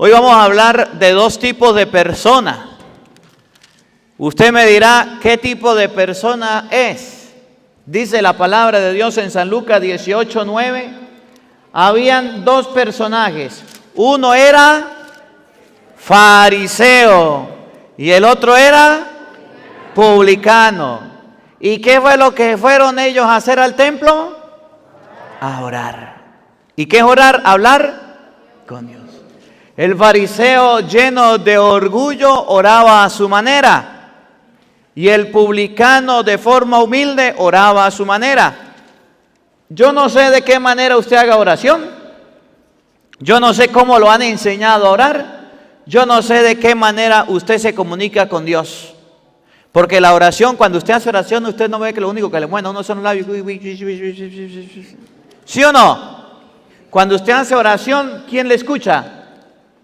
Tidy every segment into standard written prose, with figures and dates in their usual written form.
Hoy vamos a hablar de dos tipos de personas. Usted me dirá qué tipo de persona es. Dice la palabra de Dios en San Lucas 18:9. Habían dos personajes. Uno era fariseo y el otro era publicano. ¿Y qué fue lo que fueron ellos a hacer al templo? A orar. ¿Y qué es orar? Hablar con Dios. El fariseo, lleno de orgullo, oraba a su manera. Y el publicano, de forma humilde, oraba a su manera. Yo no sé de qué manera usted haga oración. Yo no sé cómo lo han enseñado a orar. Yo no sé de qué manera usted se comunica con Dios. Porque la oración, cuando usted hace oración, usted no ve que lo único que le mueve a uno son los labios. ¿Sí o no? Cuando usted hace oración, ¿quién le escucha?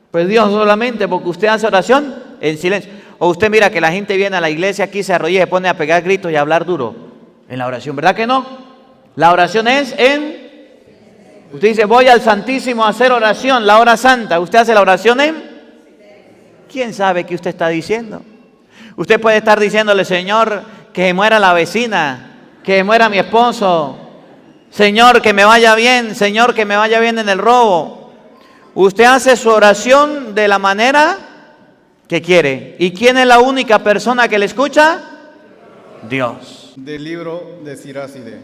Pues Dios solamente, porque usted hace oración en silencio. O usted mira que la gente viene a la iglesia aquí, se arrodilla y se pone a pegar gritos y a hablar duro en la oración, ¿verdad que no? La oración es en... Usted dice, voy al Santísimo a hacer oración, la hora santa. ¿Usted hace la oración en? ¿Quién sabe qué usted está diciendo? Usted puede estar diciéndole, Señor, que muera la vecina, que muera mi esposo, Señor, que me vaya bien, Señor, que me vaya bien en el robo. Usted hace su oración de la manera que quiere. ¿Y quién es la única persona que le escucha? Dios. Del libro de Siracide.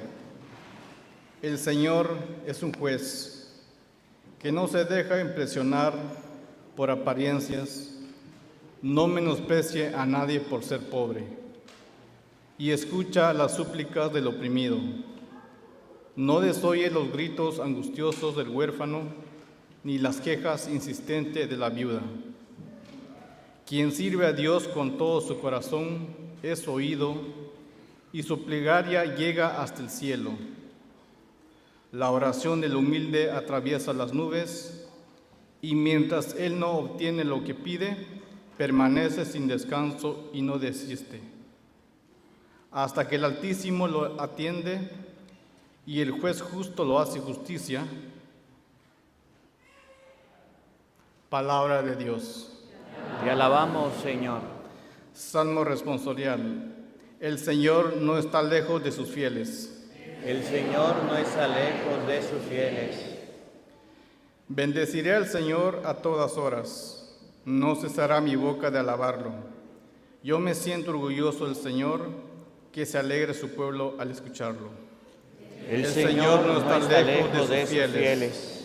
El Señor es un juez que no se deja impresionar por apariencias, no menosprecie a nadie por ser pobre, y escucha las súplicas del oprimido. No desoye los gritos angustiosos del huérfano, ni las quejas insistentes de la viuda. Quien sirve a Dios con todo su corazón es oído, y su plegaria llega hasta el cielo. La oración del humilde atraviesa las nubes, y mientras él no obtiene lo que pide, permanece sin descanso y no desiste, hasta que el Altísimo lo atiende y el juez justo lo hace justicia. Palabra de Dios. Te alabamos, Señor. Salmo responsorial. El Señor no está lejos de sus fieles. El Señor no está lejos de sus fieles. Bendeciré al Señor a todas horas. No cesará mi boca de alabarlo. Yo me siento orgulloso del Señor, que se alegre su pueblo al escucharlo. El Señor no está lejos de sus fieles.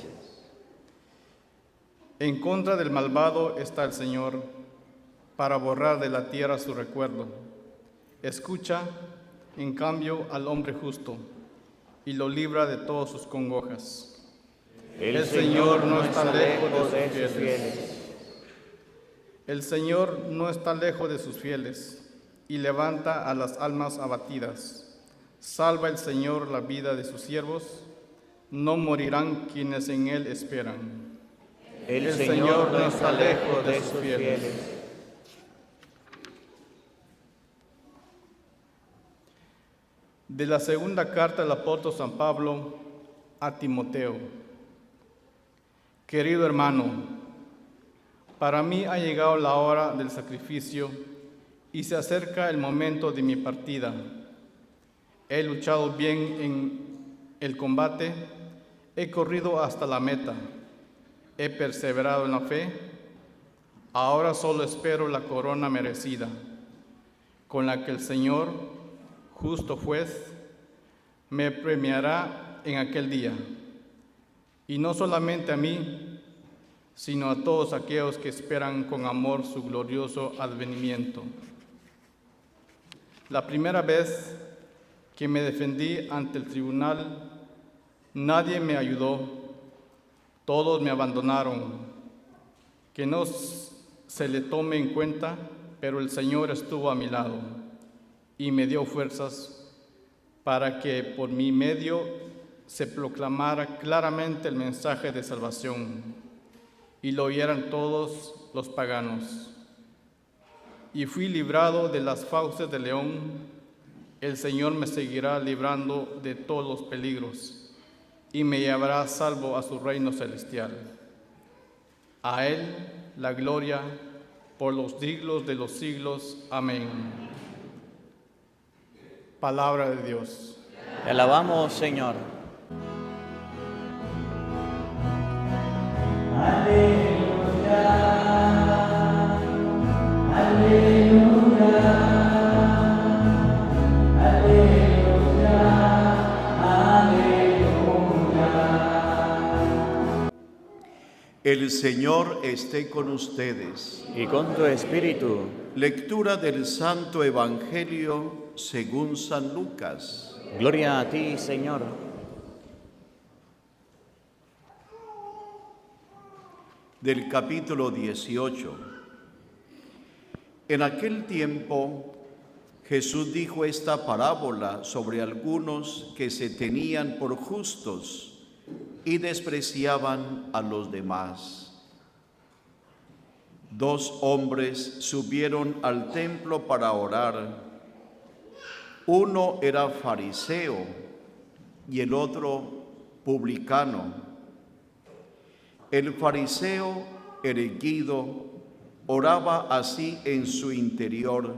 En contra del malvado está el Señor, para borrar de la tierra su recuerdo. Escucha, en cambio, al hombre justo, y lo libra de todas sus congojas. El Señor no está lejos de sus fieles. El Señor no está lejos de sus fieles, y levanta a las almas abatidas. Salva el Señor la vida de sus siervos, no morirán quienes en Él esperan. El Señor no está lejos de sus fieles. De la segunda carta del apóstol San Pablo a Timoteo. Querido hermano, para mí ha llegado la hora del sacrificio y se acerca el momento de mi partida. He luchado bien en el combate, he corrido hasta la meta. He perseverado en la fe, ahora solo espero la corona merecida, con la que el Señor, justo juez, me premiará en aquel día, y no solamente a mí, sino a todos aquellos que esperan con amor su glorioso advenimiento. La primera vez que me defendí ante el tribunal, nadie me ayudó. Todos me abandonaron. Que no se le tome en cuenta, pero el Señor estuvo a mi lado y me dio fuerzas para que por mi medio se proclamara claramente el mensaje de salvación y lo oyeran todos los paganos. Y fui librado de las fauces del león. El Señor me seguirá librando de todos los peligros y me llevará salvo a su reino celestial. A Él la gloria por los siglos de los siglos. Amén. Palabra de Dios. Te alabamos, Señor. El Señor esté con ustedes. Y con tu espíritu. Lectura del Santo Evangelio según San Lucas. Gloria a ti, Señor. Del capítulo 18. En aquel tiempo, Jesús dijo esta parábola sobre algunos que se tenían por justos y despreciaban a los demás. 2 hombres subieron al templo para orar. Uno era fariseo y el otro publicano. El fariseo, erguido, oraba así en su interior: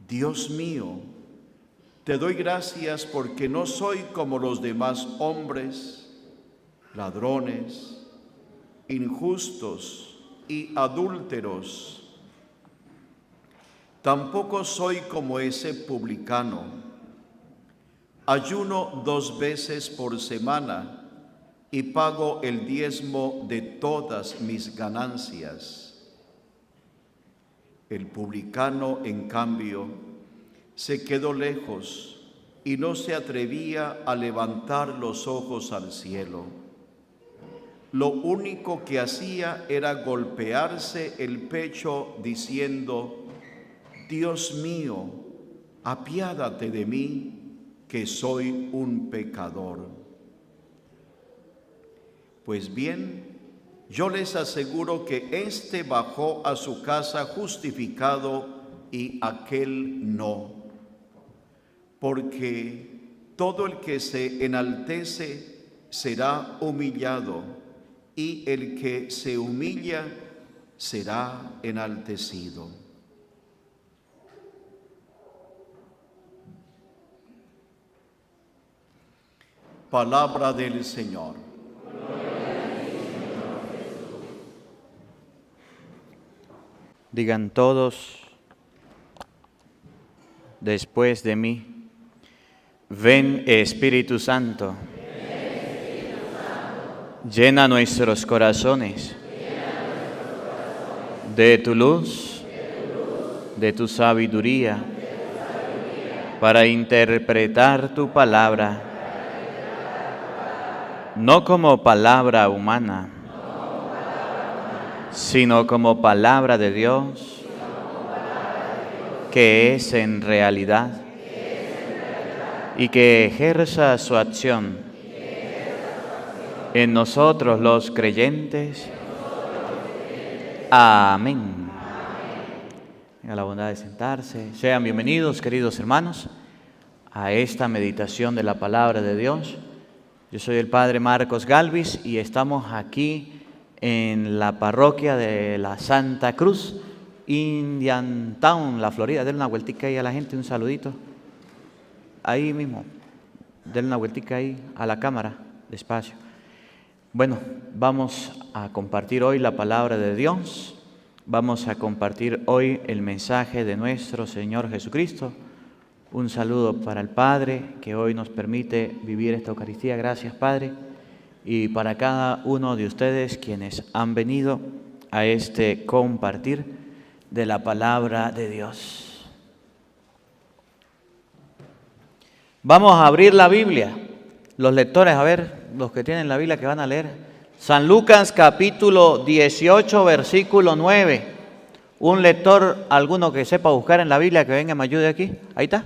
Dios mío, te doy gracias porque no soy como los demás hombres, ladrones, injustos y adúlteros. Tampoco soy como ese publicano. Ayuno 2 veces por semana y pago el diezmo de todas mis ganancias. El publicano, en cambio, se quedó lejos y no se atrevía a levantar los ojos al cielo. Lo único que hacía era golpearse el pecho diciendo: Dios mío, apiádate de mí, que soy un pecador. Pues bien, yo les aseguro que éste bajó a su casa justificado y aquel no. Porque todo el que se enaltece será humillado, y el que se humilla será enaltecido. Palabra del Señor. Digan todos después de mí: ven, Espíritu Santo. Llena nuestros corazones de tu luz, de tu sabiduría, para interpretar tu palabra, no como palabra humana, sino como palabra de Dios, que es en realidad, y que ejerza su acción en nosotros los creyentes. Amén. Tenga la bondad de sentarse. Sean bienvenidos, queridos hermanos, a esta meditación de la palabra de Dios. Yo soy el Padre Marcos Galvis y estamos aquí en la parroquia de la Santa Cruz, Indiantown, la Florida. Denle una vueltica ahí a la gente, un saludito. Ahí mismo, denle una vueltica ahí a la cámara, despacio. Bueno, vamos a compartir hoy la palabra de Dios. Vamos a compartir hoy el mensaje de nuestro Señor Jesucristo. Un saludo para el Padre, que hoy nos permite vivir esta Eucaristía. Gracias, Padre. Y para cada uno de ustedes quienes han venido a este compartir de la palabra de Dios. Vamos a abrir la Biblia. Los lectores, a ver, los que tienen la Biblia que van a leer. San Lucas capítulo 18, versículo 9. Un lector, alguno que sepa buscar en la Biblia, que venga y me ayude aquí. Ahí está.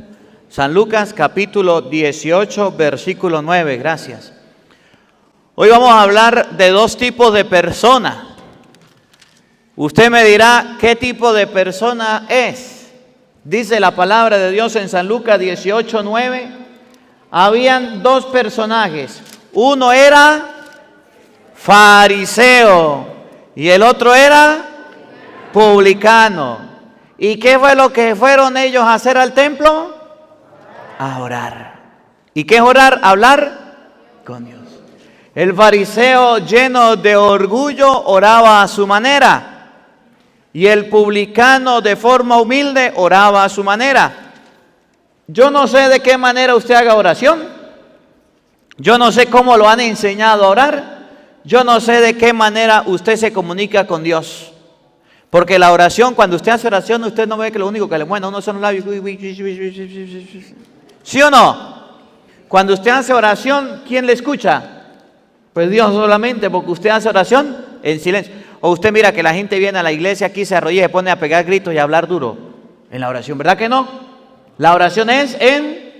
San Lucas capítulo 18, versículo 9. Gracias. Hoy vamos a hablar de 2 tipos de personas. Usted me dirá, ¿qué tipo de persona es? Dice la palabra de Dios en San Lucas 18, 9. Habían 2 personajes. Uno era fariseo Y el otro era publicano. ¿Y qué fue lo que fueron ellos a hacer al templo? A orar. ¿Y qué es orar? Hablar con Dios. El fariseo, lleno de orgullo, oraba a su manera. Y el publicano, de forma humilde, oraba a su manera. Yo no sé de qué manera usted haga oración. Yo no sé cómo lo han enseñado a orar. Yo no sé de qué manera usted se comunica con Dios. Porque la oración, cuando usted hace oración, usted no ve que lo único que le mueve a uno son los labios. ¿Sí o no? Cuando usted hace oración, ¿quién le escucha? Pues Dios solamente, porque usted hace oración en silencio. O usted mira que la gente viene a la iglesia aquí, se arrodilla y se pone a pegar gritos y a hablar duro en la oración, ¿verdad que no? La oración es en...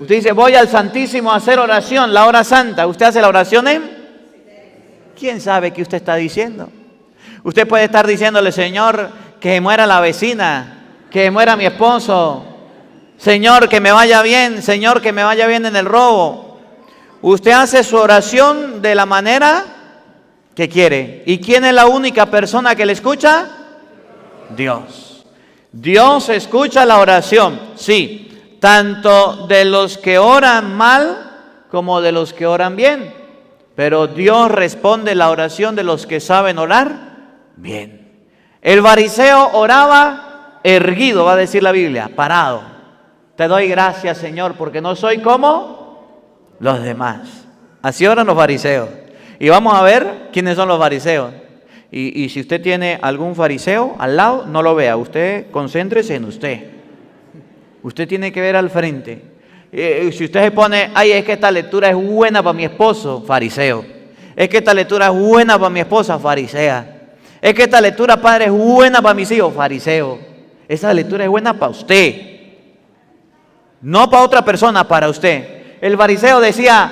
Usted dice, voy al Santísimo a hacer oración, la hora santa. ¿Usted hace la oración en? ¿Quién sabe qué usted está diciendo? Usted puede estar diciéndole, Señor, que muera la vecina, que muera mi esposo. Señor, que me vaya bien. Señor, que me vaya bien en el robo. Usted hace su oración de la manera que quiere. ¿Y quién es la única persona que le escucha? Dios. Dios escucha la oración, sí, tanto de los que oran mal como de los que oran bien. Pero Dios responde la oración de los que saben orar bien. El fariseo oraba erguido, va a decir la Biblia, parado. Te doy gracias, Señor, porque no soy como los demás. Así oran los fariseos. Y vamos a ver quiénes son los fariseos. Y si usted tiene algún fariseo al lado, no lo vea. Usted concéntrese en usted. Usted tiene que ver al frente. Si usted se pone, ay, es que esta lectura es buena para mi esposo, fariseo. Es que esta lectura es buena para mi esposa, farisea. Es que esta lectura, padre, es buena para mis hijos, fariseo. Esa lectura es buena para usted. No para otra persona, para usted. El fariseo decía,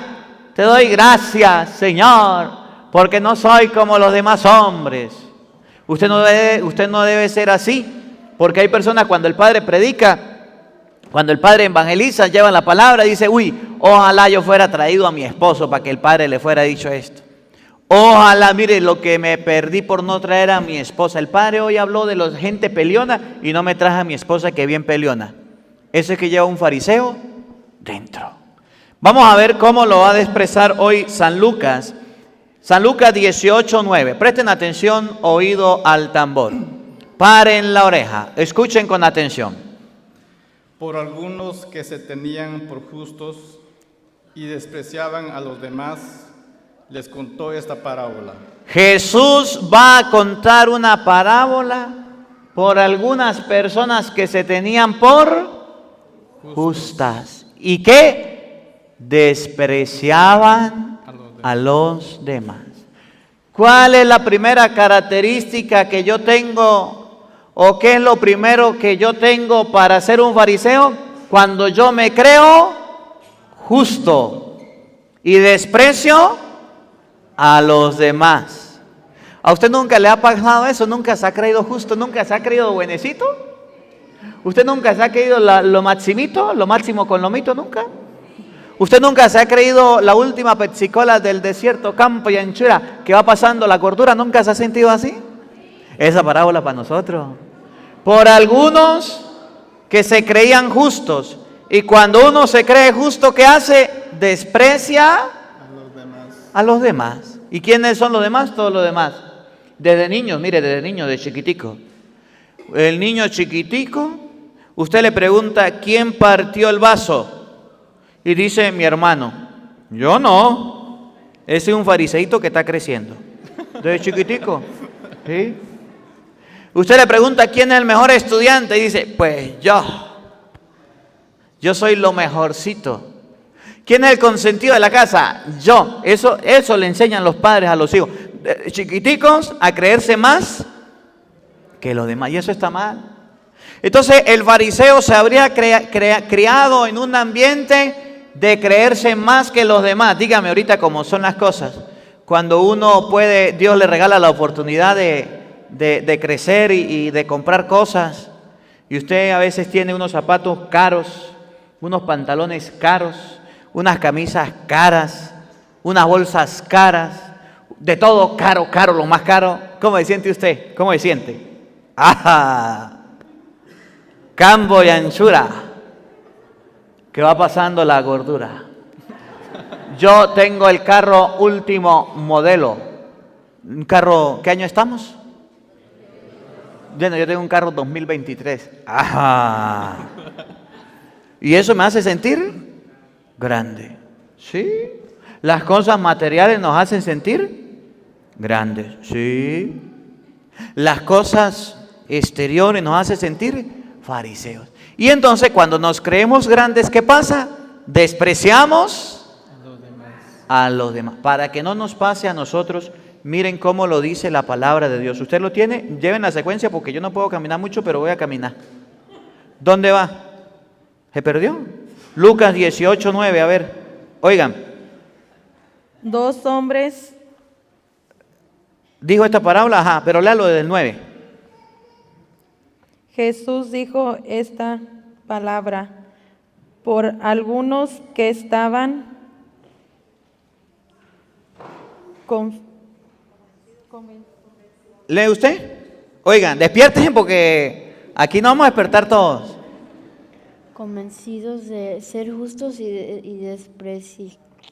te doy gracias, Señor, porque no soy como los demás hombres. Usted no debe ser así, porque hay personas cuando el padre predica, cuando el padre evangeliza, lleva la palabra y dice, uy, ojalá yo fuera traído a mi esposo para que el padre le fuera dicho esto. Ojalá, mire lo que me perdí por no traer a mi esposa. El padre hoy habló de la gente peleona y no me traje a mi esposa que bien peleona. Ese es que lleva un fariseo dentro. Vamos a ver cómo lo va a expresar hoy San Lucas. San Lucas 18:9. Presten atención, oído al tambor. Paren la oreja, escuchen con atención. Por algunos que se tenían por justos y despreciaban a los demás, les contó esta parábola. Jesús va a contar una parábola por algunas personas que se tenían por justas y que despreciaban a los demás. ¿Cuál es la primera característica que yo tengo o qué es lo primero que yo tengo para ser un fariseo? Cuando yo me creo justo y desprecio a los demás. ¿A usted nunca le ha pasado eso? ¿Nunca se ha creído justo? ¿Nunca se ha creído buenecito? ¿Usted nunca se ha creído lo maximito? ¿Lo máximo con lo mito? ¿Nunca? ¿Usted nunca se ha creído la última pepsicola del desierto, campo y anchura que va pasando la cordura? ¿Nunca se ha sentido así? Esa parábola para nosotros. Por algunos que se creían justos. Y cuando uno se cree justo, ¿qué hace? Desprecia a los demás. ¿Y quiénes son los demás? Todos los demás. Desde niños, mire, desde niños, de chiquitico. El niño chiquitico, usted le pregunta, ¿quién partió el vaso? Y dice, mi hermano. Yo no. Ese es un fariseíto que está creciendo. Desde chiquitico. ¿Sí? Usted le pregunta, ¿quién es el mejor estudiante? Y dice, pues yo. Yo soy lo mejorcito. ¿Quién es el consentido de la casa? Yo. Eso le enseñan los padres a los hijos. De chiquiticos a creerse más que los demás. Y eso está mal. Entonces el fariseo se habría criado en un ambiente de creerse más que los demás. Dígame ahorita cómo son las cosas. Cuando uno puede, Dios le regala la oportunidad de crecer y de comprar cosas. Y usted a veces tiene unos zapatos caros, unos pantalones caros, unas camisas caras, unas bolsas caras. De todo caro, caro, lo más caro. ¿Cómo se siente usted? ¿Cómo se siente? ¡Ajá! Cambo y anchura, que va pasando la gordura. Yo tengo el carro último modelo. Un carro, ¿qué año estamos? Bueno, yo tengo un carro 2023. ¡Ajá! Y eso me hace sentir grande. ¿Sí? Las cosas materiales nos hacen sentir grandes. ¿Sí? Las cosas exteriores nos hacen sentir fariseos. Y entonces cuando nos creemos grandes, ¿qué pasa? Despreciamos a los demás. Para que no nos pase a nosotros, miren cómo lo dice la palabra de Dios. ¿Usted lo tiene? Lleven la secuencia porque yo no puedo caminar mucho, pero voy a caminar. ¿Dónde va? ¿Se perdió? Lucas 18:9, a ver, oigan. 2 hombres. Dijo esta parábola, ajá, pero léalo desde el 9. Jesús dijo esta palabra por algunos que estaban ¿Lee usted? Oigan, despiértense porque aquí no vamos a despertar todos. Convencidos de ser justos y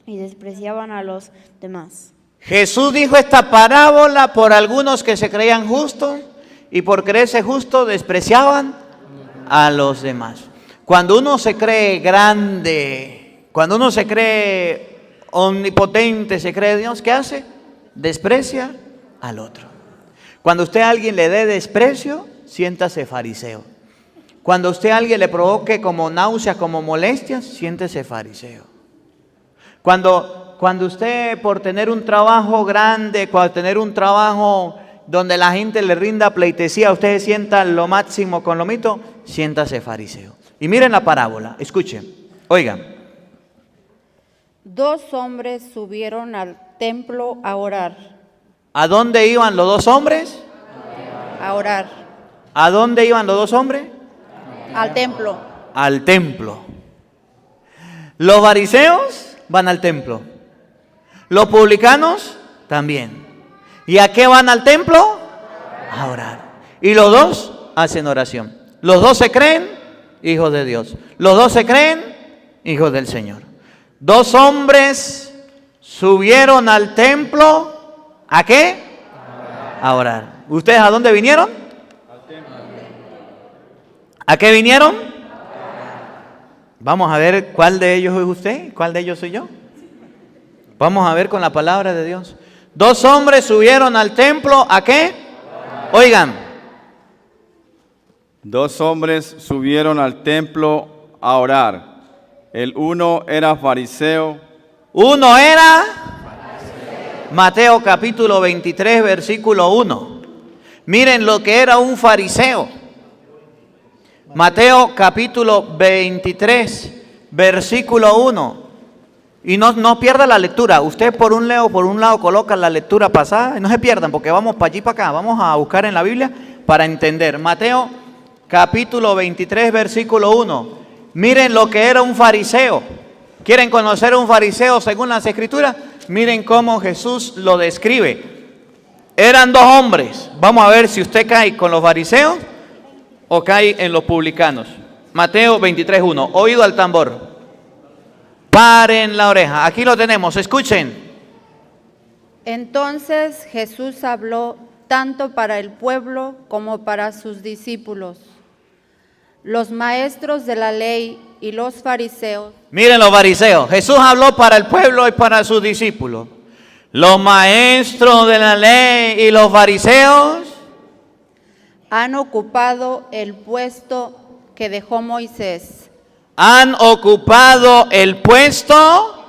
despreciaban a los demás. Jesús dijo esta parábola por algunos que se creían justos y por creerse justos despreciaban a los demás. Cuando uno se cree grande, cuando uno se cree omnipotente, se cree Dios, ¿qué hace? Desprecia al otro. Cuando usted a alguien le dé desprecio, siéntase fariseo. Cuando usted a alguien le provoque como náuseas, como molestias, siéntese fariseo. Cuando usted por tener un trabajo grande, cuando tener un trabajo donde la gente le rinda pleitesía, usted se sienta lo máximo con lo mito, siéntase fariseo. Y miren la parábola, escuchen, oigan. 2 hombres subieron al templo a orar. ¿A dónde iban los 2 hombres? A orar. ¿A dónde iban los 2 hombres? Al templo. Al templo. Los fariseos van al templo. Los publicanos también. ¿Y a qué van al templo? A orar. Y los 2 hacen oración. Los 2 se creen hijos de Dios. Los 2 se creen hijos del Señor. 2 hombres subieron al templo. ¿A qué? A orar. ¿Ustedes a dónde vinieron? ¿A qué vinieron? Vamos a ver cuál de ellos es usted, cuál de ellos soy yo. Vamos a ver con la palabra de Dios. 2 hombres subieron al templo, ¿a qué? Oigan. 2 hombres subieron al templo a orar. El uno era fariseo. Uno era Mateo capítulo 23, versículo 1. Miren lo que era un fariseo. Mateo capítulo 23, versículo 1. Y no pierda la lectura. Usted por un lado coloca la lectura pasada. Y no se pierdan porque vamos para allí para acá. Vamos a buscar en la Biblia para entender. Mateo capítulo 23, versículo 1. Miren lo que era un fariseo. ¿Quieren conocer a un fariseo según las Escrituras? Miren cómo Jesús lo describe. Eran 2 hombres. Vamos a ver si usted cae con los fariseos o cae en los publicanos. Mateo 23:1. Oído al tambor. Paren la oreja. Aquí lo tenemos. Escuchen. Entonces Jesús habló tanto para el pueblo como para sus discípulos. Los maestros de la ley y los fariseos. Miren los fariseos. Jesús habló para el pueblo y para sus discípulos. Los maestros de la ley y los fariseos han ocupado el puesto que dejó Moisés. Han ocupado el puesto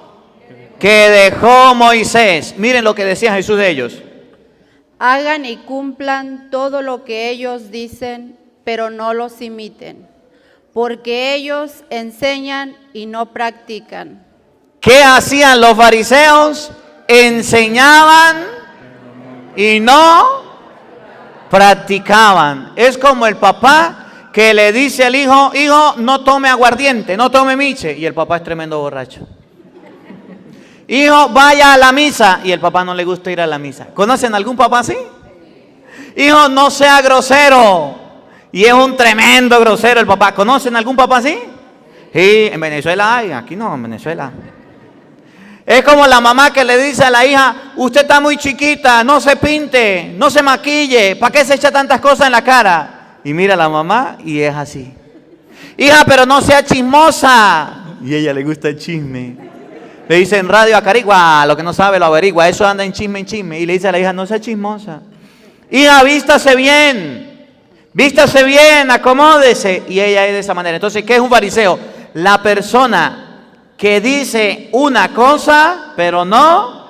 que dejó Moisés. Miren lo que decía Jesús de ellos. Hagan y cumplan todo lo que ellos dicen, pero no los imiten, porque ellos enseñan y no practican. ¿Qué hacían los fariseos? Enseñaban y no practicaban. Es como el papá que le dice al hijo: hijo, no tome aguardiente, no tome miche. Y el papá es tremendo borracho. Hijo, vaya a la misa. Y el papá no le gusta ir a la misa. ¿Conocen algún papá así? Hijo, no sea grosero. Y es un tremendo grosero el papá. ¿Conocen algún papá así? Sí, en Venezuela hay, aquí no, en Venezuela. Es como la mamá que le dice a la hija, usted está muy chiquita, no se pinte, no se maquille, ¿para qué se echa tantas cosas en la cara? Y mira a la mamá y es así. Hija, pero no sea chismosa. Y a ella le gusta el chisme. Le dice en radio a Carigua, lo que no sabe lo averigua, eso anda en chisme. Y le dice a la hija, no sea chismosa. Hija, vístase bien, acomódese. Y ella es de esa manera. Entonces, ¿qué es un fariseo? La persona que dice una cosa, pero no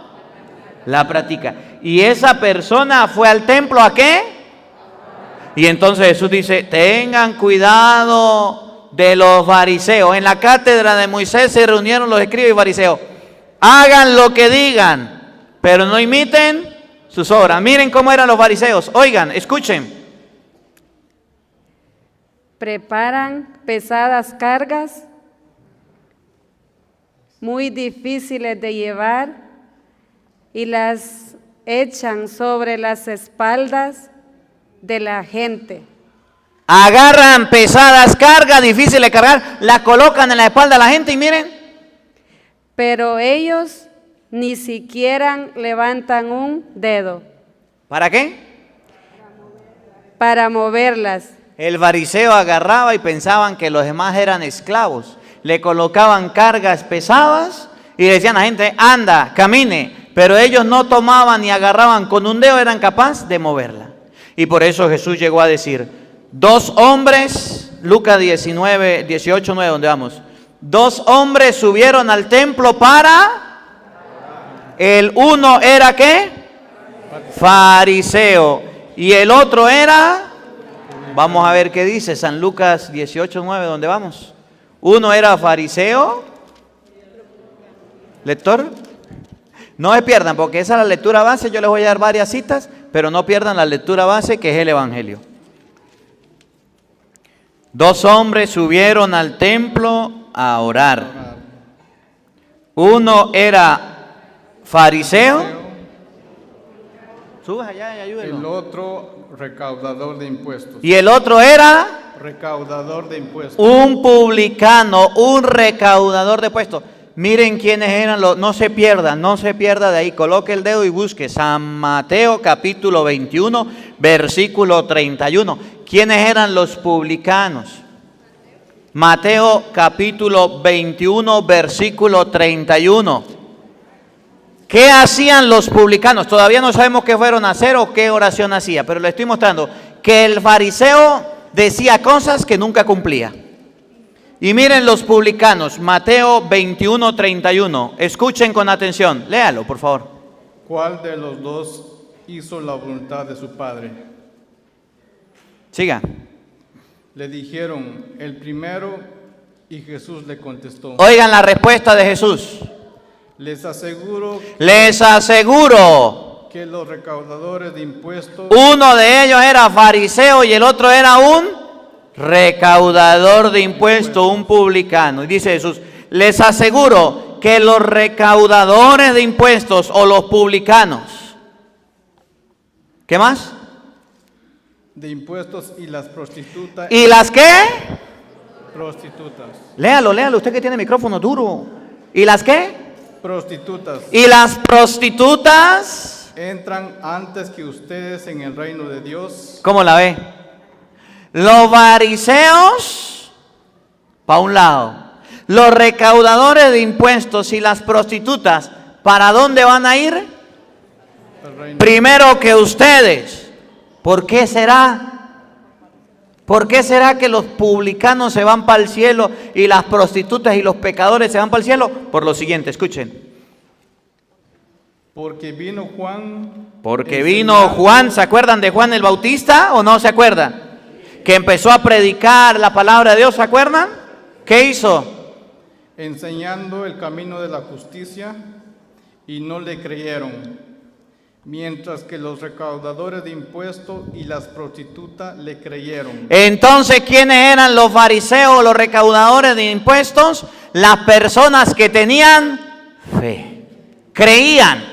la practica. Y esa persona fue al templo, ¿a qué? Y entonces Jesús dice, tengan cuidado de los fariseos. En la cátedra de Moisés se reunieron los escribas y fariseos. Hagan lo que digan, pero no imiten sus obras. Miren cómo eran los fariseos. Oigan, escuchen. Preparan pesadas cargas muy difíciles de llevar y las echan sobre las espaldas de la gente. Agarran pesadas cargas, difíciles de cargar, las colocan en la espalda de la gente y miren. Pero ellos ni siquiera levantan un dedo. ¿Para qué? Para moverlas. El fariseo agarraba y pensaban que los demás eran esclavos. Le colocaban cargas pesadas y decían a la gente, anda, camine. Pero ellos no tomaban ni agarraban con un dedo, eran capaces de moverla. Y por eso Jesús llegó a decir, 2 hombres, Lucas 18, 9, ¿dónde vamos? 2 hombres subieron al templo para... El uno era ¿qué? Fariseo. Y el otro era... Vamos a ver qué dice San Lucas 18, 9, ¿dónde vamos? Uno era fariseo. ¿Lector? No se pierdan, porque esa es la lectura base. Yo les voy a dar varias citas, pero no pierdan la lectura base, que es el Evangelio. 2 hombres subieron al templo a orar. Uno era fariseo. Subas allá y ayúdenlo. El otro recaudador de impuestos. Y el otro era Recaudador de impuestos. un publicano, un recaudador de impuestos. Miren quiénes eran los, no se pierda de ahí, coloque el dedo y busque San Mateo capítulo 21, versículo 31. ¿Quiénes eran los publicanos? Mateo capítulo 21, versículo 31. ¿Qué hacían los publicanos? Todavía no sabemos qué fueron a hacer o qué oración hacía, pero le estoy mostrando que el fariseo decía cosas que nunca cumplía. Y miren los publicanos, Mateo 21, 31. Escuchen con atención, léalo por favor. ¿Cuál de los 2 hizo la voluntad de su padre? Siga. Le dijeron, el primero, y Jesús le contestó. Oigan la respuesta de Jesús. Les aseguro que los recaudadores de impuestos Uno de ellos era fariseo y el otro era un recaudador de impuestos, un publicano. Y dice Jesús, les aseguro que los recaudadores de impuestos o los publicanos, ¿qué más? de impuestos y las prostitutas. ¿Y las qué? Prostitutas. Léalo, usted que tiene micrófono duro. ¿Y las qué? Prostitutas. ¿Y las prostitutas? Entran antes que ustedes en el reino de Dios. ¿Cómo la ve? Los fariseos, para un lado. Los recaudadores de impuestos y las prostitutas, ¿para dónde van a ir? El reino. Primero que ustedes. ¿Por qué será? ¿Por qué será que los publicanos se van para el cielo y las prostitutas y los pecadores se van para el cielo? Por lo siguiente, escuchen. Porque vino Juan. Porque vino Juan, ¿se acuerdan de Juan el Bautista o no se acuerdan? Que empezó a predicar la palabra de Dios, ¿se acuerdan? ¿Qué hizo? Enseñando el camino de la justicia y no le creyeron. Mientras que los recaudadores de impuestos y las prostitutas le creyeron. Entonces, ¿quiénes eran los fariseos, los recaudadores de impuestos? Las personas que tenían fe. creían,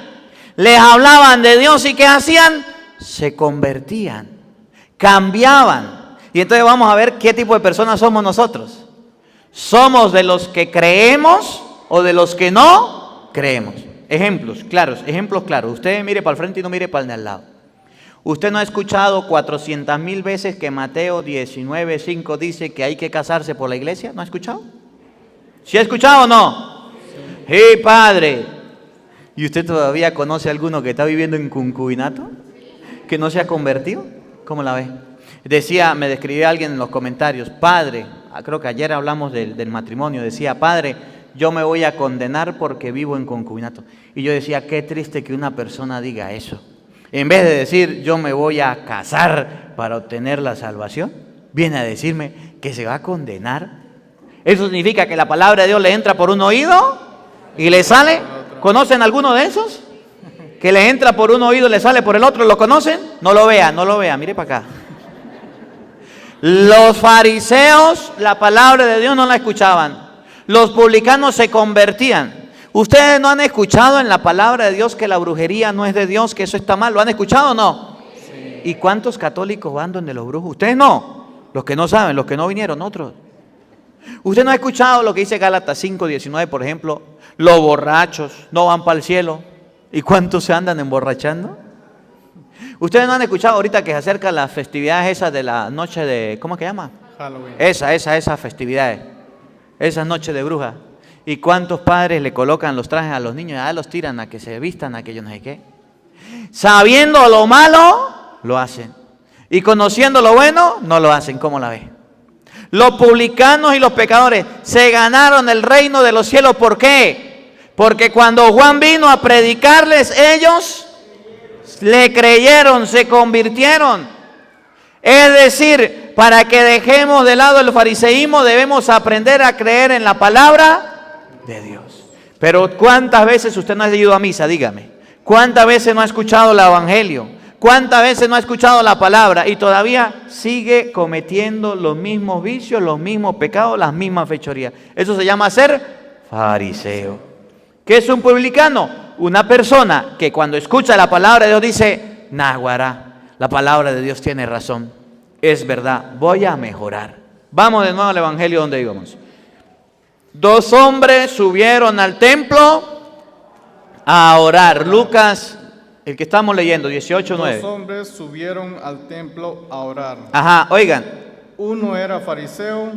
les hablaban de Dios y ¿qué hacían? Se convertían, cambiaban. Y entonces vamos a ver qué tipo de personas somos nosotros. ¿Somos de los que creemos o de los que no creemos? Ejemplos claros. Usted mire para el frente y no mire para el de al lado. ¿Usted no ha escuchado 400,000 veces que Mateo 19:5 dice que hay que casarse por la iglesia? ¿No ha escuchado? ¿Sí ha escuchado o no? Sí, padre. ¿Y usted todavía conoce a alguno que está viviendo en concubinato? ¿Que no se ha convertido? ¿Cómo la ve? Me describía alguien en los comentarios, padre, creo que ayer hablamos del matrimonio, decía, padre, yo me voy a condenar porque vivo en concubinato. Y yo decía, qué triste que una persona diga eso. En vez de decir, yo me voy a casar para obtener la salvación, viene a decirme que se va a condenar. Eso significa que la palabra de Dios le entra por un oído y le sale. ¿Conocen alguno de esos? Que le entra por un oído y le sale por el otro. ¿Lo conocen? No lo vea, mire para acá. Los fariseos, la palabra de Dios no la escuchaban. Los publicanos se convertían. ¿Ustedes no han escuchado en la palabra de Dios que la brujería no es de Dios, que eso está mal? ¿Lo han escuchado o no? Sí. ¿Y cuántos católicos van donde los brujos? Ustedes no. Los que no saben, los que no vinieron, otros. ¿Usted no ha escuchado lo que dice Gálatas 5:19, por ejemplo? Los borrachos no van para el cielo. ¿Y cuántos se andan emborrachando? ¿Ustedes no han escuchado ahorita que se acercan las festividades esas de la noche de, ¿cómo que llama? Halloween. Esas festividades, esas noches de brujas. ¿Y cuántos padres le colocan los trajes a los niños? Los tiran a que se vistan, a que yo no sé qué. Sabiendo lo malo, lo hacen. Y conociendo lo bueno, no lo hacen. ¿Cómo la ve? Los publicanos y los pecadores se ganaron el reino de los cielos. ¿Por qué? Porque cuando Juan vino a predicarles, ellos le creyeron, se convirtieron. Es decir, para que dejemos de lado el fariseísmo, debemos aprender a creer en la palabra de Dios. Pero ¿cuántas veces usted no ha ido a misa? Dígame. ¿Cuántas veces no ha escuchado el evangelio? ¿Cuántas veces no ha escuchado la palabra? Y todavía sigue cometiendo los mismos vicios, los mismos pecados, las mismas fechorías. Eso se llama ser fariseo. ¿Qué es un publicano? Una persona que cuando escucha la palabra de Dios dice, náguara, la palabra de Dios tiene razón, es verdad, voy a mejorar. Vamos de nuevo al evangelio donde íbamos. 2 hombres subieron al templo a orar. Lucas, el que estamos leyendo, 18:9. 2 hombres subieron al templo a orar. Ajá, oigan. Uno era fariseo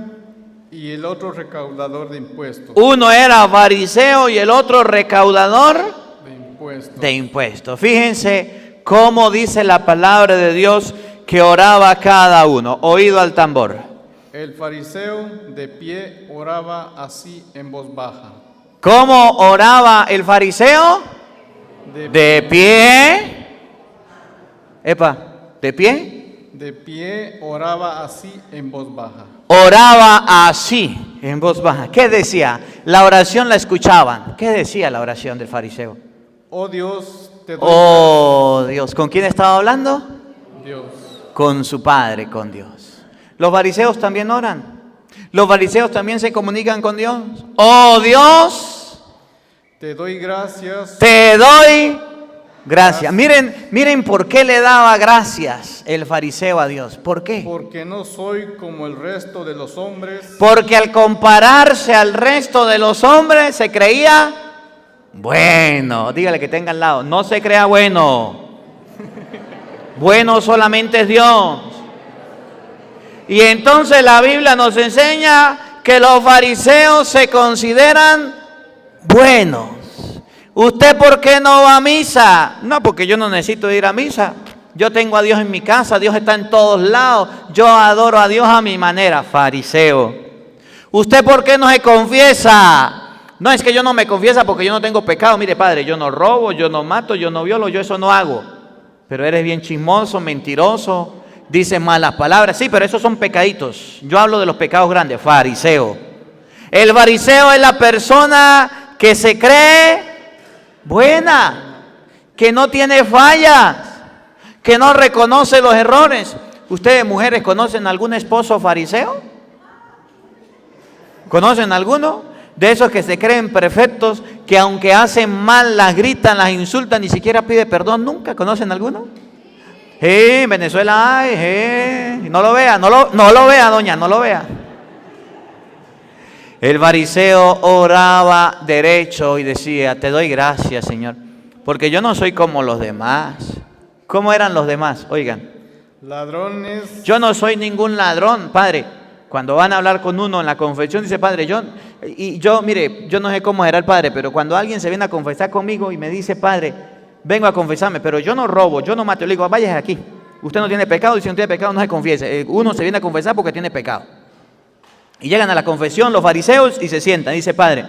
y el otro recaudador de impuestos. Uno era fariseo y el otro recaudador de impuestos. Fíjense cómo dice la palabra de Dios que oraba cada uno. Oído al tambor. El fariseo de pie oraba así en voz baja. ¿Cómo oraba el fariseo? De pie. Epa, ¿de pie? De pie oraba así en voz baja. Oraba así en voz baja. ¿Qué decía? La oración la escuchaban. ¿Qué decía la oración del fariseo? Oh Dios, te doy Oh Dios. ¿Con quién estaba hablando? Dios. Con su Padre, con Dios. Los fariseos también oran. Los fariseos también se comunican con Dios. Oh Dios, te doy gracias. Te doy gracias. Miren por qué le daba gracias el fariseo a Dios. ¿Por qué? Porque no soy como el resto de los hombres. Porque al compararse al resto de los hombres se creía bueno. Dígale que tenga al lado. No se crea bueno. Bueno solamente es Dios. Y entonces la Biblia nos enseña que los fariseos se consideran buenos. ¿Usted por qué no va a misa? No, porque yo no necesito ir a misa. Yo tengo a Dios en mi casa, Dios está en todos lados. Yo adoro a Dios a mi manera, fariseo. ¿Usted por qué no se confiesa? No, es que yo no me confiesa porque yo no tengo pecado. Mire, padre, yo no robo, yo no mato, yo no violo, yo eso no hago. Pero eres bien chismoso, mentiroso. Dice malas palabras, sí, pero esos son pecaditos. Yo hablo de los pecados grandes, fariseo. El fariseo es la persona que se cree buena, que no tiene fallas, que no reconoce los errores. ¿Ustedes, mujeres, conocen algún esposo fariseo? ¿Conocen alguno? De esos que se creen perfectos, que aunque hacen mal, las gritan, las insultan, ni siquiera pide perdón nunca. ¿Conocen alguno? En Venezuela hay, no lo vea, no lo vea, doña, no lo vea. El fariseo oraba derecho y decía, te doy gracias, Señor, porque yo no soy como los demás. ¿Cómo eran los demás? Oigan. Ladrones. Yo no soy ningún ladrón, Padre. Cuando van a hablar con uno en la confesión, dice, Padre, yo no sé cómo era el Padre, pero cuando alguien se viene a confesar conmigo y me dice, Padre, vengo a confesarme, pero yo no robo, yo no mato, yo le digo, váyase aquí. Usted no tiene pecado, y si no tiene pecado no se confiese. Uno se viene a confesar porque tiene pecado. Y llegan a la confesión los fariseos y se sientan. Dice, Padre,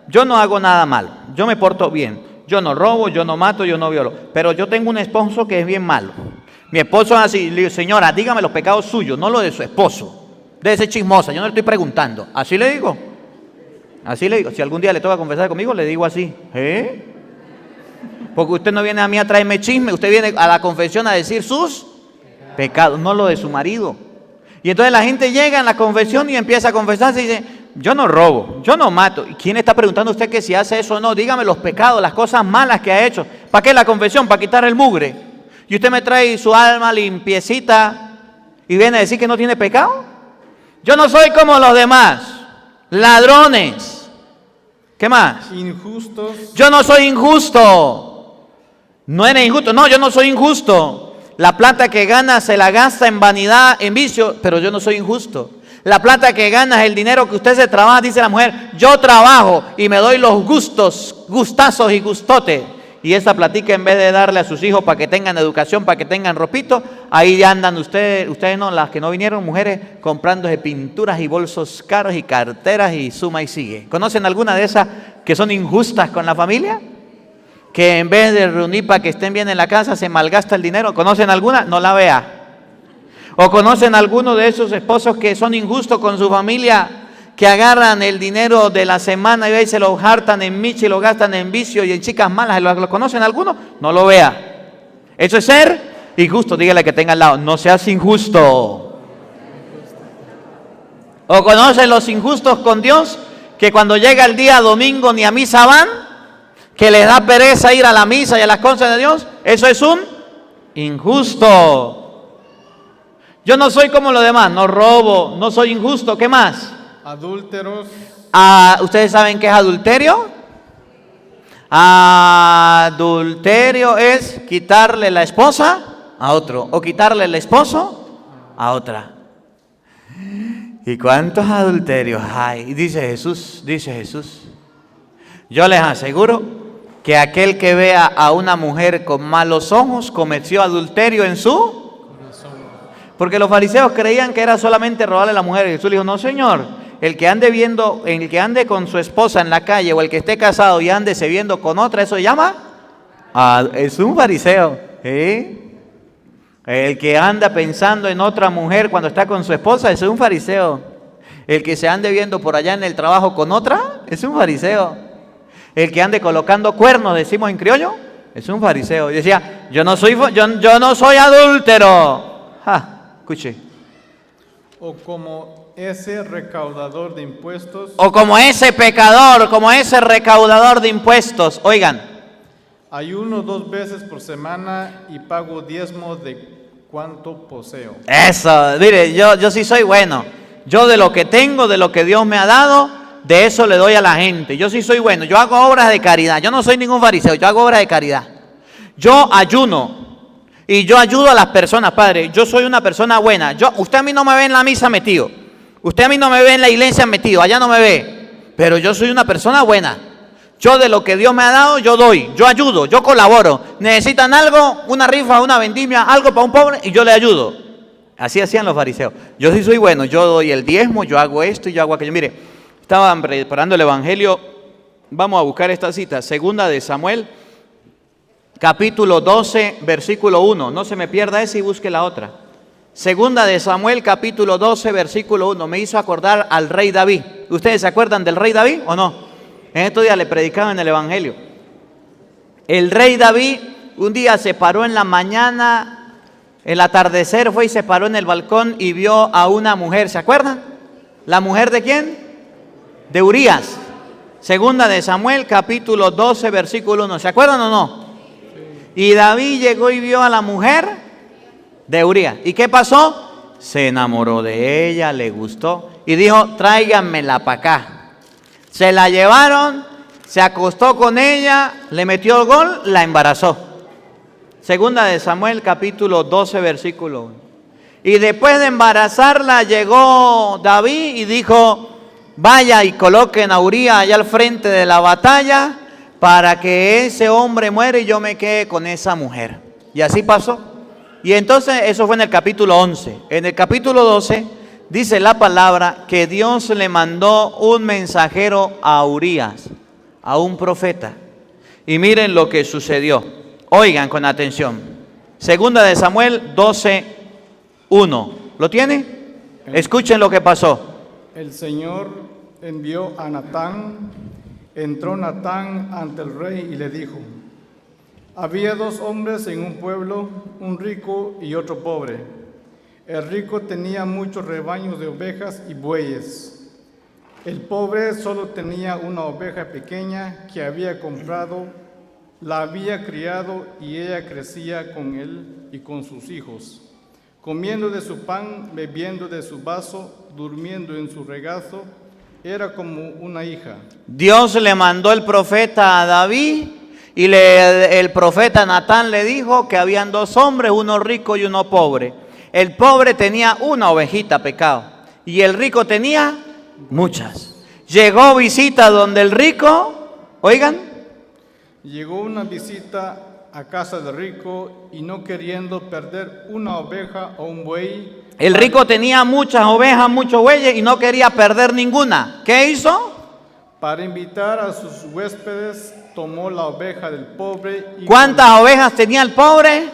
yo no hago nada mal, yo me porto bien, yo no robo, yo no mato, yo no violo, pero yo tengo un esposo que es bien malo. Mi esposo es así. Le digo, señora, dígame los pecados suyos, no los de su esposo. De ese chismosa, yo no le estoy preguntando. Así le digo. Así le digo. Si algún día le toca confesar conmigo, le digo así. Porque usted no viene a mí a traerme chisme, usted viene a la confesión a decir sus pecados, no lo de su marido. Y entonces la gente llega en la confesión y empieza a confesarse y dice, yo no robo, yo no mato. ¿Y quién está preguntando a usted que si hace eso o no? Dígame los pecados, las cosas malas que ha hecho. ¿Para qué la confesión? Para quitar el mugre. Y usted me trae su alma limpiecita y viene a decir que no tiene pecado. Yo no soy como los demás, ladrones. ¿Qué más? Injustos. Yo no soy injusto. No eres injusto. No, yo no soy injusto. La plata que gana se la gasta en vanidad, en vicio, pero yo no soy injusto. La plata que gana es el dinero que usted se trabaja, dice la mujer. Yo trabajo y me doy los gustos, gustazos y gustotes. Y esa platica, en vez de darle a sus hijos para que tengan educación, para que tengan ropito, ahí ya andan ustedes no, las que no vinieron, mujeres, comprándose pinturas y bolsos caros y carteras y suma y sigue. ¿Conocen alguna de esas que son injustas con la familia? Que en vez de reunir para que estén bien en la casa, se malgasta el dinero. ¿Conocen alguna? No la vea. ¿O conocen alguno de esos esposos que son injustos con su familia, que agarran el dinero de la semana y se lo hartan en micha y lo gastan en vicio y en chicas malas? ¿Lo conocen alguno? No lo vea. Eso es ser injusto. Dígale que tenga al lado, no seas injusto. ¿O conocen los injustos con Dios, que cuando llega el día domingo ni a misa van, que les da pereza ir a la misa y a las cosas de Dios? Eso es un injusto. Yo no soy como los demás, no robo, no soy injusto. ¿Qué más? Adúlteros. ¿Ustedes saben qué es adulterio? Adulterio es quitarle la esposa a otro o quitarle el esposo a otra. ¿Y cuántos adulterios hay? Dice Jesús, yo les aseguro que aquel que vea a una mujer con malos ojos cometió adulterio en su corazón. Porque los fariseos creían que era solamente robarle a la mujer. Y Jesús le dijo, no, Señor, el que ande con su esposa en la calle o el que esté casado y ande se viendo con otra, eso se llama, es un fariseo. El que anda pensando en otra mujer cuando está con su esposa, es un fariseo. El que se ande viendo por allá en el trabajo con otra, es un fariseo. El que ande colocando cuernos, decimos en criollo, es un fariseo. Y decía, yo no soy adúltero. Escuche. O como ese recaudador de impuestos. O como ese pecador, como ese recaudador de impuestos. Oigan. Ayuno 2 veces por semana y pago diezmo de cuanto poseo. Eso, mire, yo sí soy bueno. Yo de lo que tengo, de lo que Dios me ha dado, de eso le doy a la gente. Yo sí soy bueno, yo hago obras de caridad. Yo no soy ningún fariseo, yo hago obras de caridad. Yo ayuno y yo ayudo a las personas, Padre. Yo soy una persona buena. Usted a mí no me ve en la misa metido. Usted a mí no me ve en la iglesia metido, allá no me ve. Pero yo soy una persona buena. Yo de lo que Dios me ha dado, yo doy, yo ayudo, yo colaboro. Necesitan algo, una rifa, una vendimia, algo para un pobre y yo le ayudo. Así hacían los fariseos. Yo sí soy bueno, yo doy el diezmo, yo hago esto y yo hago aquello. Mire, estaban preparando el Evangelio, vamos a buscar esta cita, segunda de Samuel, capítulo 12, versículo 1. No se me pierda esa y busque la otra. Segunda de Samuel, capítulo 12, versículo 1. Me hizo acordar al rey David. ¿Ustedes se acuerdan del rey David o no? En estos días le predicaba en el Evangelio. El rey David un día se paró en la mañana, el atardecer fue y se paró en el balcón y vio a una mujer. ¿Se acuerdan? ¿La mujer de quién? De Urías. Segunda de Samuel, capítulo 12, versículo 1. ¿Se acuerdan o no? Y David llegó y vio a la mujer de Urías. ¿Y qué pasó? Se enamoró de ella, le gustó y dijo, tráiganmela para acá. Se la llevaron, se acostó con ella, le metió el gol, la embarazó. Segunda de Samuel, capítulo 12, versículo 1. Y después de embarazarla llegó David y dijo, vaya y coloquen a Urías allá al frente de la batalla para que ese hombre muera y yo me quede con esa mujer. Y así pasó. Y entonces eso fue en el capítulo 11. En el capítulo 12 dice la palabra que Dios le mandó un mensajero a Urías, a un profeta. Y miren lo que sucedió. Oigan con atención. Segunda de Samuel 12, 1. ¿Lo tiene? Escuchen lo que pasó. El Señor envió a Natán. Entró Natán ante el rey y le dijo, había dos hombres en un pueblo, un rico y otro pobre. El rico tenía muchos rebaños de ovejas y bueyes. El pobre solo tenía una oveja pequeña que había comprado, la había criado y ella crecía con él y con sus hijos, comiendo de su pan, bebiendo de su vaso, durmiendo en su regazo. Era como una hija. Dios le mandó el profeta a David y el profeta Natán le dijo que habían dos hombres, uno rico y uno pobre. El pobre tenía una ovejita pecado y el rico tenía muchas. Llegó visita donde el rico, oigan. Llegó una visita a casa del rico y no queriendo perder una oveja o un buey. El rico tenía muchas ovejas, muchos bueyes y no quería perder ninguna. ¿Qué hizo? Para invitar a sus huéspedes, tomó la oveja del pobre. Y ¿cuántas ovejas tenía el pobre?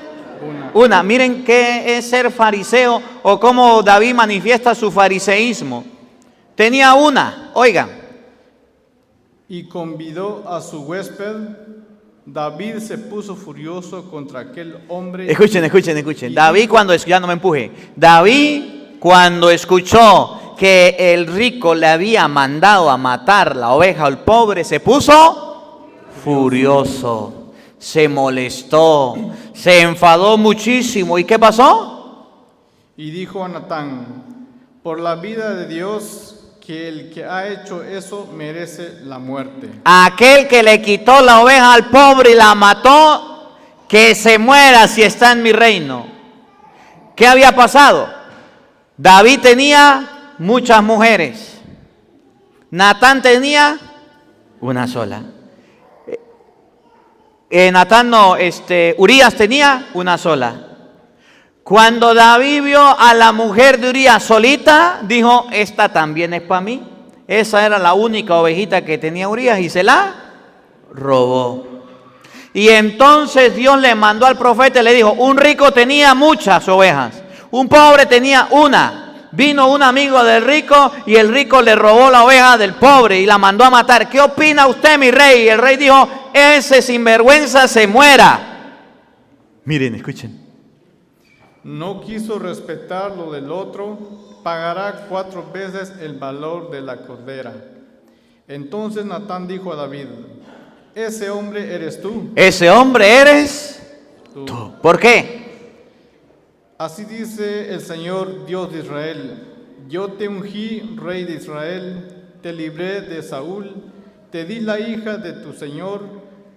Una. Miren qué es ser fariseo o cómo David manifiesta su fariseísmo. Tenía una, oigan. Y convidó a su huésped. David se puso furioso contra aquel hombre. Escuchen. David cuando, ya no me empuje. David cuando escuchó que el rico le había mandado a matar la oveja al pobre, se puso furioso, se molestó, se enfadó muchísimo. ¿Y qué pasó? Y dijo a Natán, por la vida de Dios, que el que ha hecho eso merece la muerte. Aquel que le quitó la oveja al pobre y la mató, que se muera si está en mi reino. ¿Qué había pasado? David tenía muchas mujeres. Natán tenía una sola. Urías tenía una sola. Cuando David vio a la mujer de Urías solita, dijo, esta también es para mí. Esa era la única ovejita que tenía Urías y se la robó. Y entonces Dios le mandó al profeta y le dijo, un rico tenía muchas ovejas, un pobre tenía una. Vino un amigo del rico y el rico le robó la oveja del pobre y la mandó a matar. ¿Qué opina usted, mi rey? Y el rey dijo, ese sinvergüenza se muera. Miren, escuchen. No quiso respetar lo del otro, pagará 4 veces el valor de la cordera. Entonces Natán dijo a David, ese hombre eres tú. Ese hombre eres tú. ¿Por qué? Así dice el Señor Dios de Israel, yo te ungí rey de Israel, te libré de Saúl, te di la hija de tu Señor,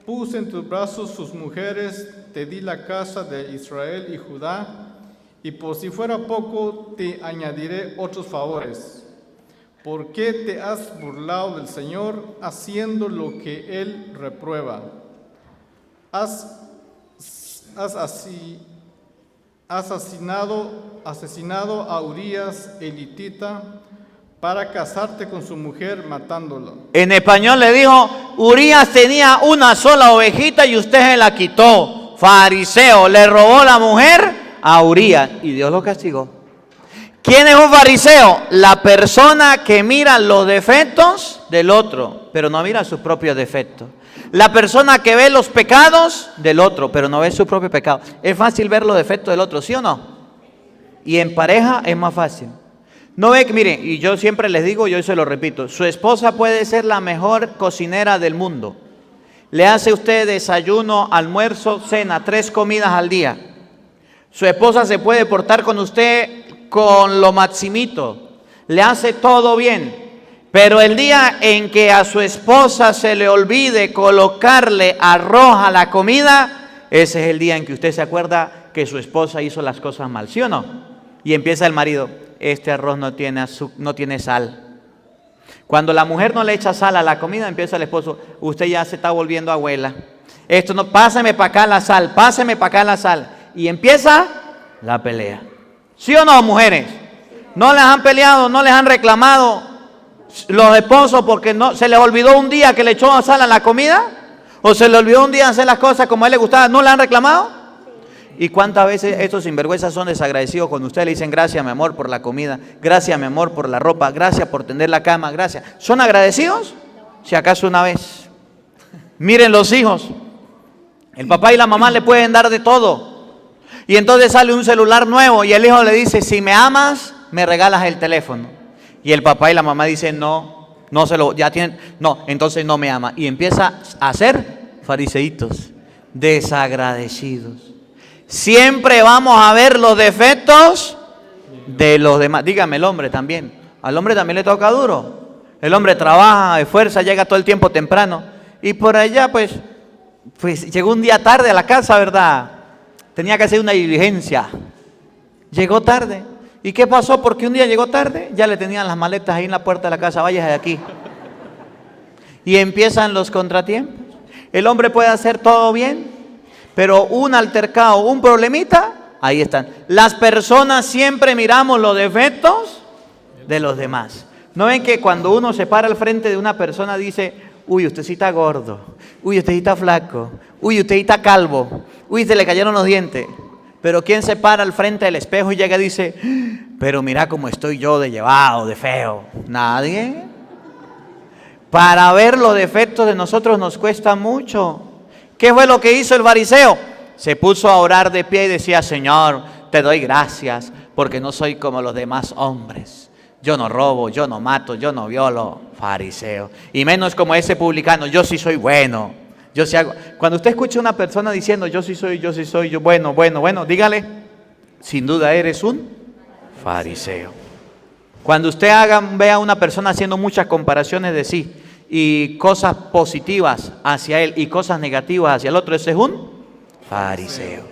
puse en tus brazos sus mujeres, te di la casa de Israel y Judá, y por si fuera poco, te añadiré otros favores. ¿Por qué te has burlado del Señor haciendo lo que Él reprueba? Has asesinado a Urías elitita para casarte con su mujer matándolo. En español le dijo, Urías tenía una sola ovejita y usted se la quitó. Fariseo, le robó la mujer a Urías y Dios lo castigó. ¿Quién es un fariseo? La persona que mira los defectos del otro, pero no mira sus propios defectos. La persona que ve los pecados del otro, pero no ve su propio pecado. Es fácil ver los defectos del otro, ¿sí o no? Y en pareja es más fácil. No ve que, mire, y yo siempre les digo, yo se lo repito, su esposa puede ser la mejor cocinera del mundo. Le hace usted desayuno, almuerzo, cena, 3 comidas al día. Su esposa se puede portar con usted con lo maximito. Le hace todo bien. Pero el día en que a su esposa se le olvide colocarle arroz a la comida, ese es el día en que usted se acuerda que su esposa hizo las cosas mal, ¿sí o no? Y empieza el marido, este arroz no tiene sal. Cuando la mujer no le echa sal a la comida, empieza el esposo, usted ya se está volviendo abuela. Esto no, páseme para acá la sal, páseme para acá la sal. Y empieza la pelea. ¿Sí o no, mujeres? ¿No les han peleado, no les han reclamado los esposos porque no se les olvidó un día que le echó sal a la comida? ¿O se le olvidó un día hacer las cosas como a él le gustaba? ¿No le han reclamado? ¿Y cuántas veces estos sinvergüenzas son desagradecidos cuando usted le dicen gracias mi amor por la comida, gracias mi amor por la ropa, gracias por tender la cama, gracias? ¿Son agradecidos? Si acaso una vez. Miren los hijos, el papá y la mamá le pueden dar de todo. Y entonces sale un celular nuevo y el hijo le dice, si me amas, me regalas el teléfono. Y el papá y la mamá dicen, no, entonces no me ama. Y empieza a ser fariseitos, desagradecidos. Siempre vamos a ver los defectos de los demás. Dígame, el hombre también. Al hombre también le toca duro. El hombre trabaja, esfuerza, llega todo el tiempo temprano. Y por allá, pues llegó un día tarde a la casa, ¿verdad? Tenía que hacer una diligencia. Llegó tarde. ¿Y qué pasó? Porque un día llegó tarde, ya le tenían las maletas ahí en la puerta de la casa, váyase de aquí. Y empiezan los contratiempos. El hombre puede hacer todo bien, pero un altercado, un problemita, ahí están. Las personas siempre miramos los defectos de los demás. ¿No ven que cuando uno se para al frente de una persona dice, uy, usted sí está gordo, uy, usted sí está flaco, uy, usted sí está calvo, uy, se le cayeron los dientes? Pero ¿quién se para al frente del espejo y llega y dice, pero mira cómo estoy yo de llevado, de feo? Nadie. Para ver los defectos de nosotros nos cuesta mucho. ¿Qué fue lo que hizo el fariseo? Se puso a orar de pie y decía, Señor, te doy gracias porque no soy como los demás hombres. Yo no robo, yo no mato, yo no violo, fariseo. Y menos como ese publicano, yo sí soy bueno. Yo sí hago. Cuando usted escucha a una persona diciendo, yo sí soy, yo bueno, dígale, sin duda eres un fariseo. Cuando usted vea a una persona haciendo muchas comparaciones de sí, y cosas positivas hacia él y cosas negativas hacia el otro, ese es un fariseo.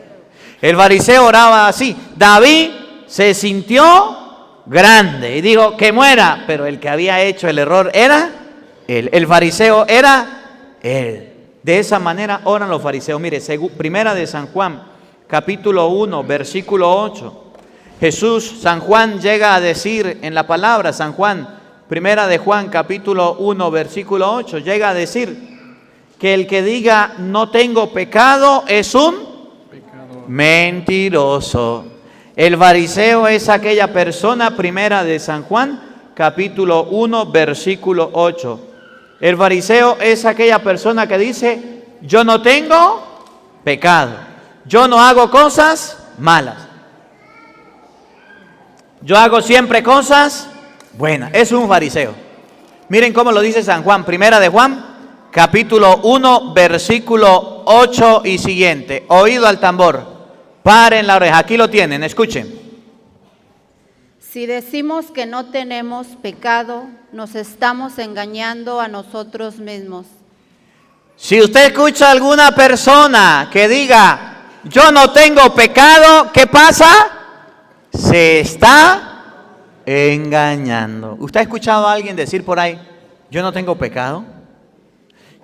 El fariseo oraba así. David se sintió grande y dijo que muera, pero el que había hecho el error era él. El fariseo era él. De esa manera oran los fariseos. Mire, primera de San Juan, capítulo 1, versículo 8. San Juan llega a decir en la palabra, San Juan, primera de Juan, capítulo 1, versículo 8, llega a decir que el que diga no tengo pecado es un mentiroso. El fariseo es aquella persona, primera de San Juan, capítulo 1, versículo 8. El fariseo es aquella persona que dice, yo no tengo pecado, yo no hago cosas malas, yo hago siempre cosas buenas. Es un fariseo. Miren cómo lo dice San Juan, primera de Juan, capítulo 1, versículo 8 y siguiente. Oído al tambor, paren la oreja, aquí lo tienen, escuchen. Si decimos que no tenemos pecado, nos estamos engañando a nosotros mismos. Si usted escucha a alguna persona que diga, yo no tengo pecado, ¿qué pasa? Se está engañando. ¿Usted ha escuchado a alguien decir por ahí, yo no tengo pecado?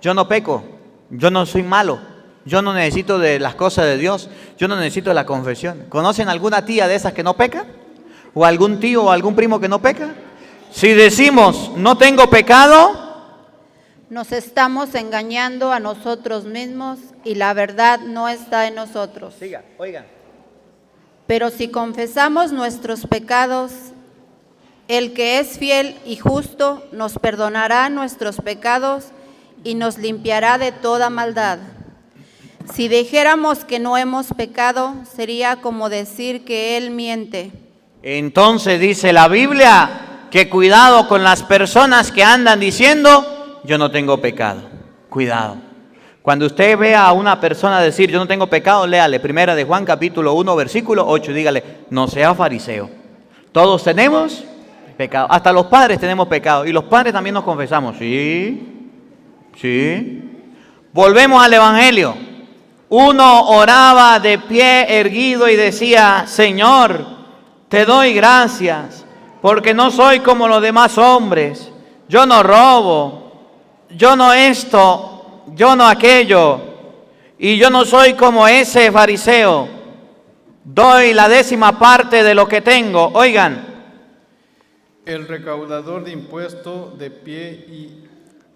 Yo no peco, yo no soy malo, yo no necesito de las cosas de Dios, yo no necesito de la confesión. ¿Conocen alguna tía de esas que no peca? ¿O algún tío o algún primo que no peca? Si decimos, no tengo pecado, nos estamos engañando a nosotros mismos y la verdad no está en nosotros. Siga, oigan. Pero si confesamos nuestros pecados, el que es fiel y justo nos perdonará nuestros pecados y nos limpiará de toda maldad. Si dijéramos que no hemos pecado, sería como decir que Él miente, Entonces dice la Biblia que cuidado con las personas que andan diciendo, yo no tengo pecado. Cuidado. Cuando usted vea a una persona decir, yo no tengo pecado, léale 1 de Juan capítulo 1, versículo 8, y dígale, no sea fariseo. Todos tenemos pecado. Hasta los padres tenemos pecado. Y los padres también nos confesamos. Sí, sí. Volvemos al Evangelio. Uno oraba de pie erguido y decía, Señor, te doy gracias, porque no soy como los demás hombres. Yo no robo, yo no esto, yo no aquello, y yo no soy como ese fariseo. Doy la 10ª parte de lo que tengo. Oigan. El recaudador de impuestos de pie y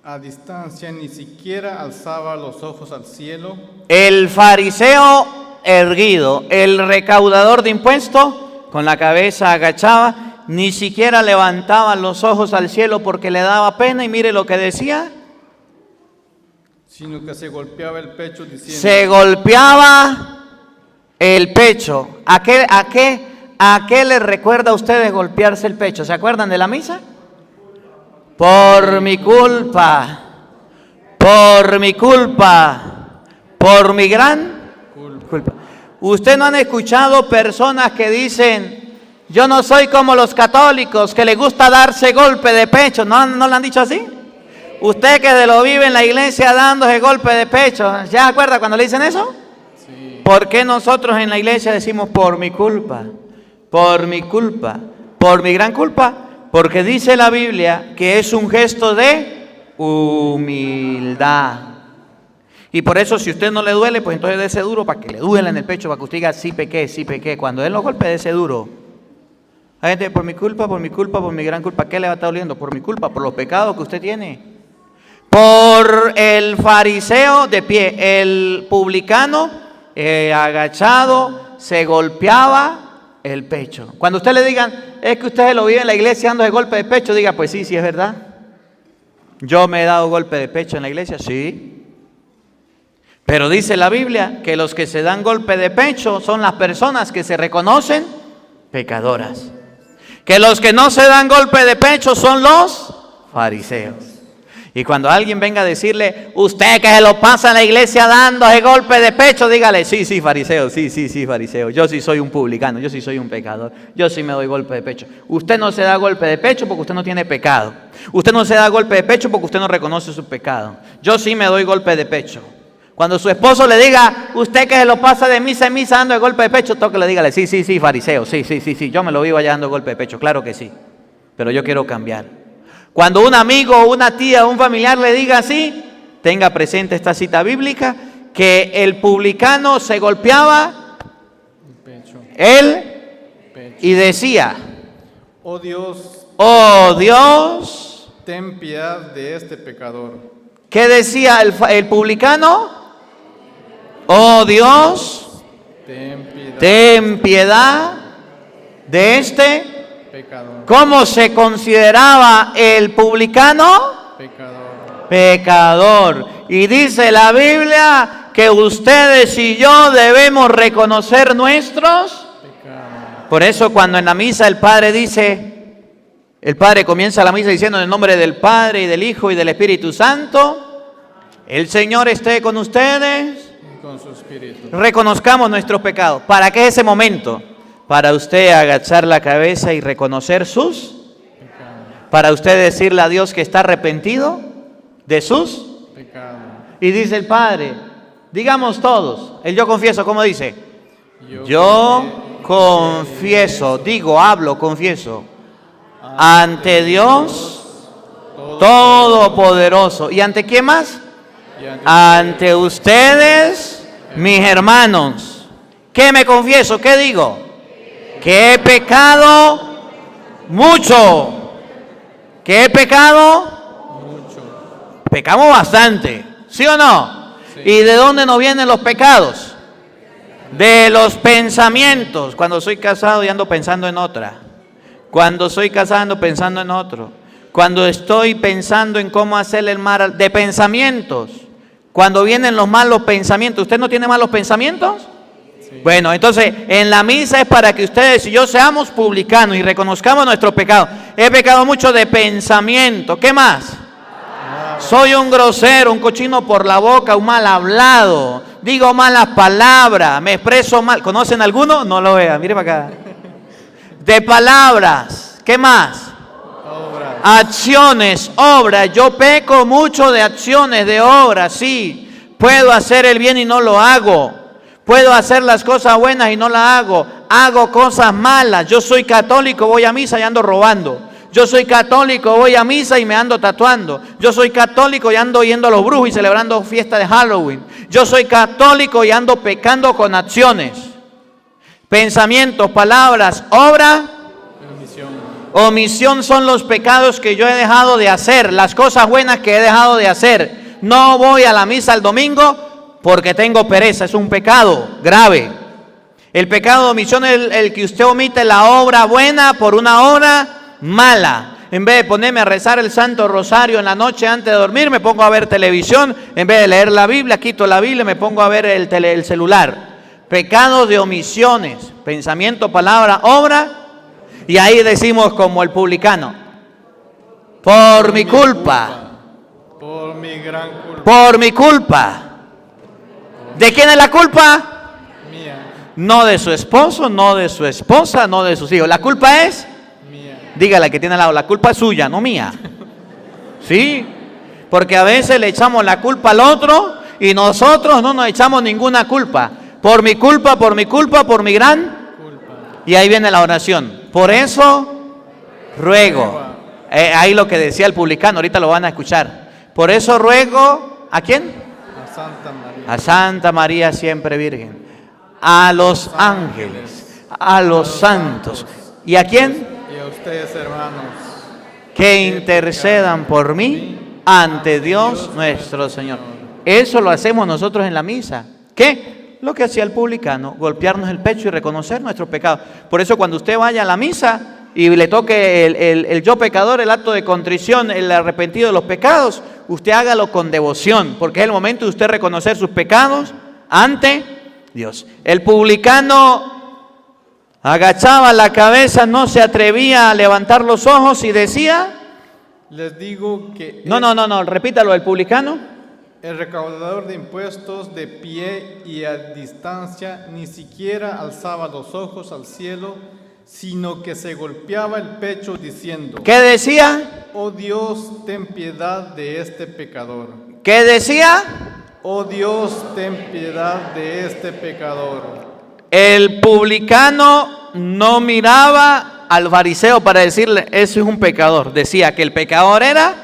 a distancia ni siquiera alzaba los ojos al cielo. El fariseo erguido, el recaudador de impuestos, con la cabeza agachada, ni siquiera levantaba los ojos al cielo porque le daba pena, y mire lo que decía. Sino que se golpeaba el pecho diciendo. Se golpeaba el pecho. ¿A qué les recuerda a ustedes golpearse el pecho? ¿Se acuerdan de la misa? Por mi culpa, por mi culpa, por mi gran culpa. ¿Usted no han escuchado personas que dicen, yo no soy como los católicos que les gusta darse golpe de pecho? ¿No le han dicho así? Usted que se lo vive en la iglesia dándose golpe de pecho, ¿ya se acuerda cuando le dicen eso? Sí. ¿Por qué nosotros en la iglesia decimos por mi culpa, por mi culpa, por mi gran culpa? Porque dice la Biblia que es un gesto de humildad. Y por eso, si usted no le duele, pues entonces dése duro para que le duela en el pecho, para que usted diga, sí pequé, sí pequé. Cuando él lo golpee, dése duro. Hay gente, por mi culpa, por mi culpa, por mi gran culpa. ¿Qué le va a estar doliendo? Por mi culpa, por los pecados que usted tiene. Por el fariseo de pie, el publicano agachado, se golpeaba el pecho. Cuando usted le digan, es que usted lo vive en la iglesia dando de golpe de pecho, diga, pues sí, sí es verdad. Yo me he dado golpe de pecho en la iglesia, sí. Pero dice la Biblia que los que se dan golpe de pecho son las personas que se reconocen pecadoras. Que los que no se dan golpe de pecho son los fariseos. Y cuando alguien venga a decirle, usted que se lo pasa en la iglesia dándose golpe de pecho, dígale, sí, sí, fariseo, sí, sí, sí, fariseo. Yo sí soy un publicano, yo sí soy un pecador, yo sí me doy golpe de pecho. Usted no se da golpe de pecho porque usted no tiene pecado. Usted no se da golpe de pecho porque usted no reconoce su pecado. Yo sí me doy golpe de pecho. Cuando su esposo le diga, usted que se lo pasa de misa en misa dando de golpe de pecho, toque le dígale, sí, sí, sí, fariseo, sí, sí, sí, sí, yo me lo vivo allá dando golpe de pecho, claro que sí, pero yo quiero cambiar. Cuando un amigo, una tía, un familiar le diga así, tenga presente esta cita bíblica, que el publicano se golpeaba y decía, oh Dios, ten piedad de este pecador. ¿Qué decía el publicano? Oh Dios, ten piedad de este pecador. ¿Cómo se consideraba el publicano? Pecador. Y dice la Biblia que ustedes y yo debemos reconocer nuestros pecados. Por eso cuando en la misa el Padre dice, el Padre comienza la misa diciendo en el nombre del Padre y del Hijo y del Espíritu Santo, el Señor esté con ustedes, y con su espíritu. Reconozcamos nuestros pecados. ¿Para qué ese momento? Para usted agachar la cabeza y reconocer sus pecados. Para usted decirle a Dios que está arrepentido de sus pecados. Y dice el Padre, digamos todos, el yo confieso, ¿cómo dice? Yo confieso, digo, hablo, confieso, ante Dios Todopoderoso. ¿Y ante quién más? Ante ustedes, mis hermanos. ¿Qué me confieso? ¿Qué digo? Que he pecado mucho. ¿Que he pecado? Mucho. Pecamos bastante, ¿sí o no? Sí. ¿Y de dónde nos vienen los pecados? De los pensamientos. Cuando soy casado y ando pensando en otra. Cuando soy casado ando pensando en otro. Cuando estoy pensando en cómo hacerle el mal, de pensamientos. Cuando vienen los malos pensamientos. ¿Usted no tiene malos pensamientos? Bueno, entonces en la misa es para que ustedes y yo seamos publicanos y reconozcamos nuestros pecados. He pecado mucho de pensamiento. ¿Qué más? Soy un grosero, un cochino por la boca, un mal hablado. Digo malas palabras, me expreso mal. ¿Conocen alguno? No lo vean, mire para acá. De palabras. ¿Qué más? Acciones, obras. Yo peco mucho de acciones, de obras, sí. Puedo hacer el bien y no lo hago. Puedo hacer las cosas buenas y no las hago. Hago cosas malas. Yo soy católico, voy a misa y ando robando. Yo soy católico, voy a misa y me ando tatuando. Yo soy católico y ando yendo a los brujos y celebrando fiesta de Halloween. Yo soy católico y ando pecando con acciones. Pensamientos, palabras, obra. Omisión son los pecados que yo he dejado de hacer, las cosas buenas que he dejado de hacer. No voy a la misa el domingo porque tengo pereza, es un pecado grave. El pecado de omisión es el que usted omite la obra buena por una obra mala. En vez de ponerme a rezar el Santo Rosario en la noche antes de dormir, me pongo a ver televisión. En vez de leer la Biblia, quito la Biblia y me pongo a ver el celular. Pecado de omisiones, pensamiento, palabra, obra. Y ahí decimos como el publicano, por mi culpa, por mi gran culpa, por mi culpa. ¿De quién es la culpa? mía, No de su esposo, no de su esposa, no de sus hijos. La culpa es, mía. dígale que tiene al lado, la culpa es suya, no mía. ¿Sí? Porque a veces le echamos la culpa al otro y nosotros no nos echamos ninguna culpa. Por mi culpa, por mi culpa, por mi gran culpa. Y ahí viene la oración. Por eso ruego. Ahí lo que decía el publicano, ahorita lo van a escuchar. Por eso ruego, ¿a quién? A Santa María. A Santa María siempre Virgen. A los ángeles, a los santos. ¿Y a quién? Y a ustedes, hermanos, Que intercedan por mí ante Dios nuestro Señor. Eso lo hacemos nosotros en la misa. ¿Qué? Lo que hacía el publicano, golpearnos el pecho y reconocer nuestros pecados. Por eso cuando usted vaya a la misa y le toque el yo pecador, el acto de contrición, el arrepentido de los pecados, usted hágalo con devoción, porque es el momento de usted reconocer sus pecados ante Dios. El publicano agachaba la cabeza, no se atrevía a levantar los ojos y decía... les digo que No, repítalo, el publicano. el recaudador de impuestos de pie y a distancia ni siquiera alzaba los ojos al cielo, sino que se golpeaba el pecho diciendo, ¿Qué decía? oh Dios, ten piedad de este pecador. ¿Qué decía? Oh Dios, ten piedad de este pecador. El publicano no miraba al fariseo para decirle, ese es un pecador. Decía que el pecador era,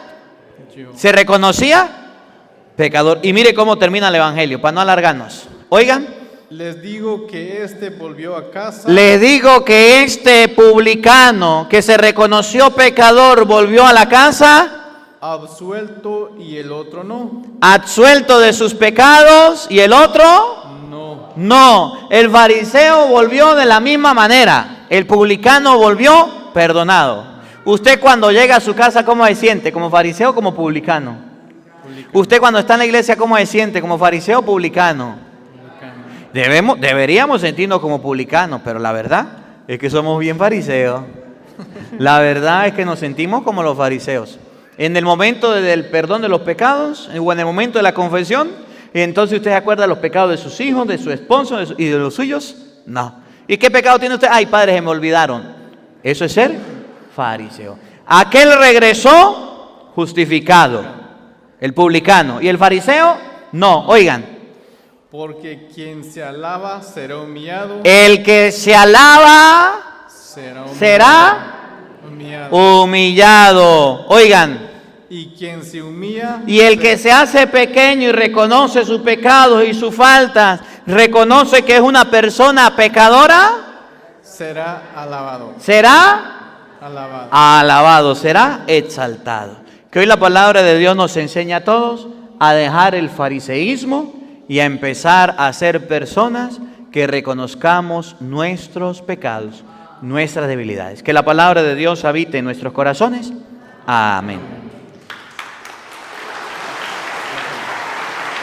se reconocía pecador. Y mire cómo termina el evangelio, para no alargarnos. Oigan. Les digo que este volvió a casa. Les digo que este publicano que se reconoció pecador volvió a la casa absuelto y el otro no. absuelto de sus pecados y el otro no. El fariseo volvió de la misma manera. El publicano volvió perdonado. Usted cuando llega a su casa, ¿cómo se siente? ¿Como fariseo o como publicano? Usted cuando está en la iglesia, ¿cómo se siente? ¿Como fariseo o publicano? Deberíamos sentirnos como publicanos, pero la verdad es que somos bien fariseos. La verdad es que nos sentimos como los fariseos. En el momento del perdón de los pecados, o en el momento de la confesión, entonces usted se acuerda de los pecados de sus hijos, de su esposo y de los suyos. No. ¿Y qué pecado tiene usted? Ay, padre, se me olvidaron. Eso es ser fariseo. Aquel regresó justificado, el publicano. ¿Y el fariseo? No. Oigan. Porque quien se alaba será humillado. El que se alaba será humillado. Oigan. Y quien se humilla. Y el que se hace pequeño y reconoce sus pecados y sus faltas, reconoce que es una persona pecadora, será alabado. Será alabado. Alabado, será exaltado. Que hoy la palabra de Dios nos enseña a todos a dejar el fariseísmo y a empezar a ser personas que reconozcamos nuestros pecados, nuestras debilidades. Que la palabra de Dios habite en nuestros corazones. Amén.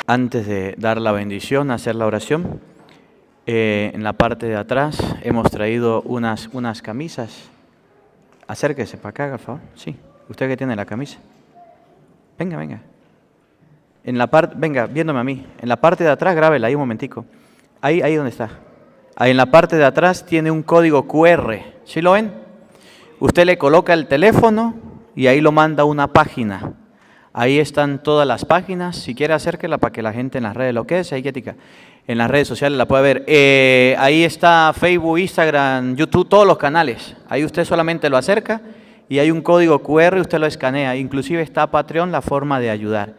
Antes de dar la bendición, hacer la oración, En la parte de atrás hemos traído unas camisas. Acérquese para acá, por favor. Sí, usted que tiene la camisa. Venga, venga. En la parte, venga, viéndome a mí. En la parte de atrás, grábela ahí un momentico. Ahí donde está. Ahí en la parte de atrás tiene un código QR. ¿Sí lo ven? Usted le coloca el teléfono y ahí lo manda a una página. Ahí están todas las páginas. Si quiere, acérquela para que la gente en las redes lo quede. Ahí quietica. En las redes sociales la puede ver. Ahí está Facebook, Instagram, YouTube, todos los canales. Ahí usted solamente lo acerca y hay un código QR y usted lo escanea. Inclusive está Patreon, la forma de ayudar.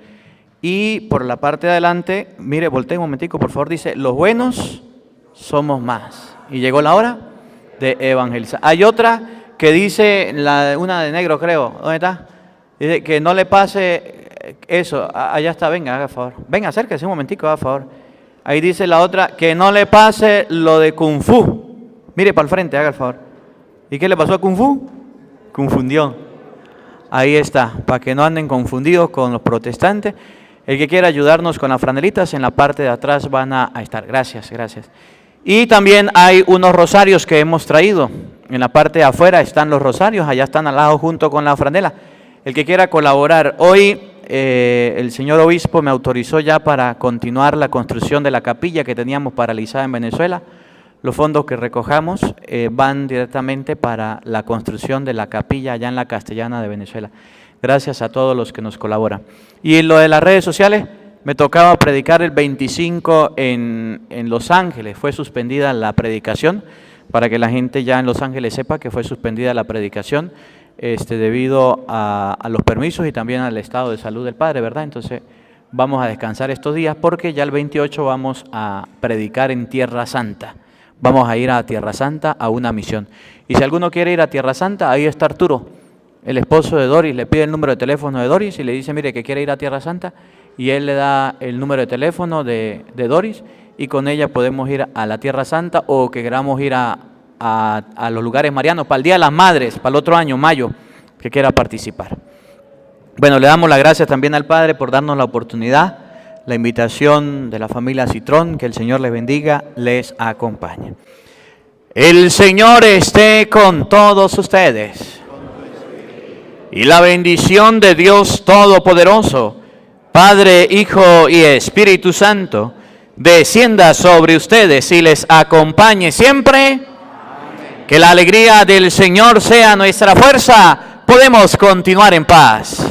Y por la parte de adelante, mire, voltee un momentico, por favor, dice, los buenos somos más. Y llegó la hora de evangelizar. Hay otra que dice, una de negro creo, ¿dónde está? Dice que no le pase eso, allá está, venga, haga favor. Venga, acérquese un momentico, haga favor. Ahí dice la otra, que no le pase lo de Kung Fu. Mire para el frente, haga el favor. ¿Y qué le pasó a Kung Fu? Confundió. Ahí está, para que no anden confundidos con los protestantes. El que quiera ayudarnos con las franelitas, en la parte de atrás van a estar. Gracias, gracias. Y también hay unos rosarios que hemos traído. En la parte de afuera están los rosarios, allá están al lado junto con la franela. El que quiera colaborar. Hoy el señor obispo me autorizó ya para continuar la construcción de la capilla que teníamos paralizada en Venezuela. Los fondos que recojamos van directamente para la construcción de la capilla allá en la Castellana de Venezuela. Gracias a todos los que nos colaboran. Y en lo de las redes sociales, me tocaba predicar el 25 en Los Ángeles. Fue suspendida la predicación, para que la gente ya en Los Ángeles sepa que fue suspendida la predicación debido a los permisos y también al estado de salud del padre, ¿verdad? Entonces vamos a descansar estos días porque ya el 28 vamos a predicar en Tierra Santa. Vamos a ir a Tierra Santa a una misión. Y si alguno quiere ir a Tierra Santa, ahí está Arturo, el esposo de Doris, le pide el número de teléfono de Doris y le dice, mire, que quiere ir a Tierra Santa, y él le da el número de teléfono de Doris, y con ella podemos ir a la Tierra Santa, o que queramos ir a los lugares marianos, para el Día de las Madres, para el otro año, mayo, que quiera participar. Bueno, le damos las gracias también al Padre por darnos la oportunidad, la invitación de la familia Citrón, que el Señor les bendiga, les acompañe. El Señor esté con todos ustedes. Y la bendición de Dios Todopoderoso, Padre, Hijo y Espíritu Santo, descienda sobre ustedes y les acompañe siempre. Amén. Que la alegría del Señor sea nuestra fuerza. Podemos continuar en paz.